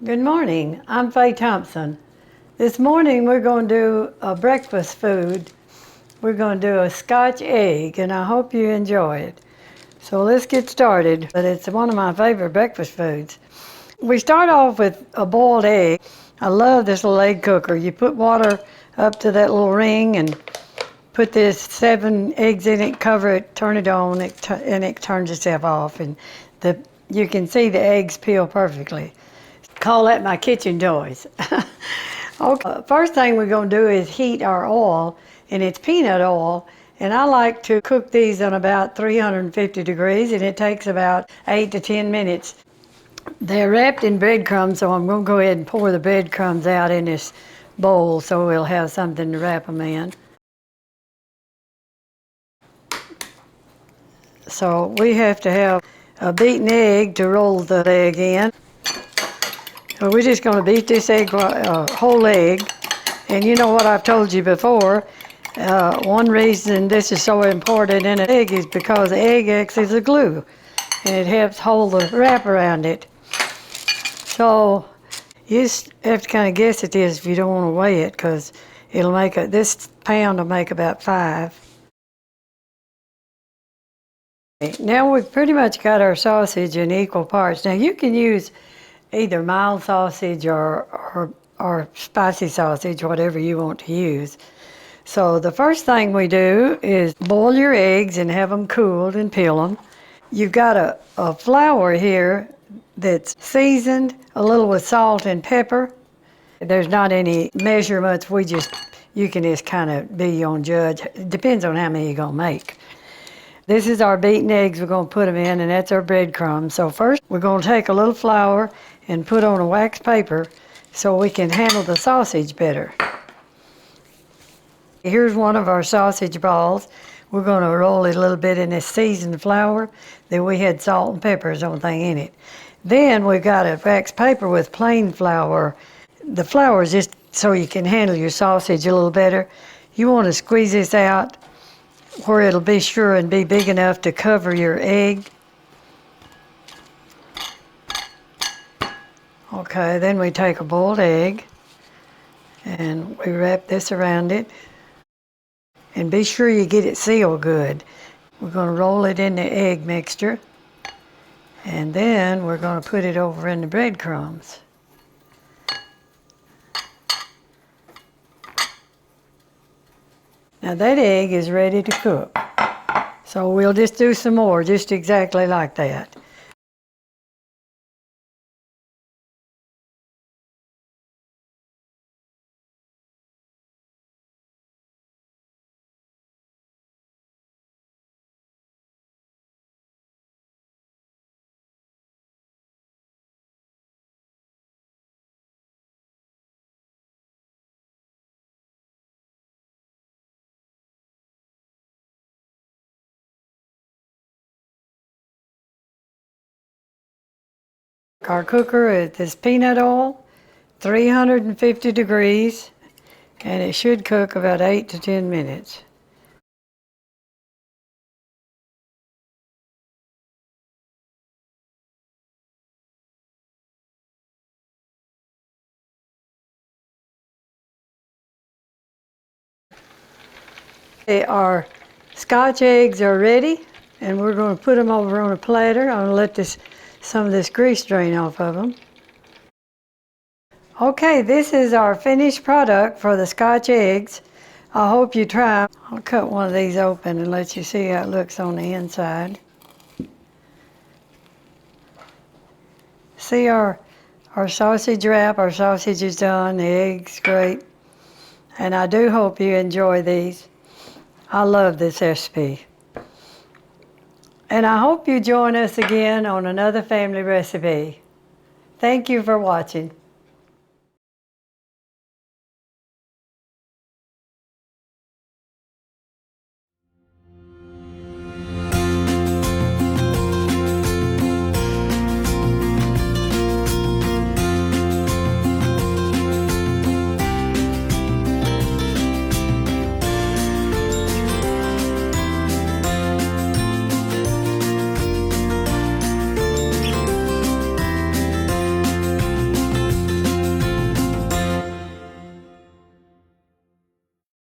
Good morning, I'm Faye Thompson. This morning we're going to do a breakfast food. We're going to do a Scotch egg, and I hope you enjoy it. So let's get started. But it's one of my favorite breakfast foods. We start off with a boiled egg. I love this little egg cooker. You put water up to that little ring and put this 7 eggs in it, cover it, turn it on, and it turns itself off. And you can see the eggs peel perfectly. Call that my kitchen noise. Okay. First thing we're going to do is heat our oil, and it's peanut oil. And I like to cook these on about 350 degrees, and it takes about 8 to 10 minutes. They're wrapped in breadcrumbs, so I'm going to go ahead and pour the breadcrumbs out in this bowl so we'll have something to wrap them in. So we have to have a beaten egg to roll the egg in. So we're just going to beat this egg, whole egg. And you know what I've told you before, one reason this is so important in an egg is because the egg acts as a glue, and it helps hold the wrap around it. So you just have to kind of guess at this if you don't want to weigh it, because it'll make this pound will make about 5. Now we've pretty much got our sausage in equal parts. Now you can use either mild sausage or spicy sausage, whatever you want to use. So the first thing we do is boil your eggs and have them cooled and peel them. You've got a flour here that's seasoned a little with salt and pepper. There's not any measurements. You can just kind of be your own judge. It depends on how many you're going to make. This is our beaten eggs we're going to put them in, and that's our breadcrumbs. So first we're going to take a little flour and put on a wax paper so we can handle the sausage better. Here's one of our sausage balls. We're going to roll it a little bit in this seasoned flour. Then we had salt and pepper as the only thing in it. Then we've got a wax paper with plain flour. The flour is just so you can handle your sausage a little better. You want to squeeze this out where it'll be sure and be big enough to cover your egg. Okay, then we take a boiled egg and we wrap this around it. And be sure you get it sealed good. We're going to roll it in the egg mixture, and then we're going to put it over in the breadcrumbs. Now that egg is ready to cook. So we'll just do some more, just exactly like that. Our cooker is this peanut oil, 350 degrees, and it should cook about 8 to 10 minutes. Our Scotch eggs are ready, and we're going to put them over on a platter. I'm going to let some of this grease drain off of them. Okay, this is our finished product for the Scotch eggs. I hope you try. I'll cut one of these open and let you see how it looks on the inside. See our sausage wrap, our sausage is done, the eggs great. And I do hope you enjoy these. I love this recipe. And I hope you join us again on another family recipe. Thank you for watching.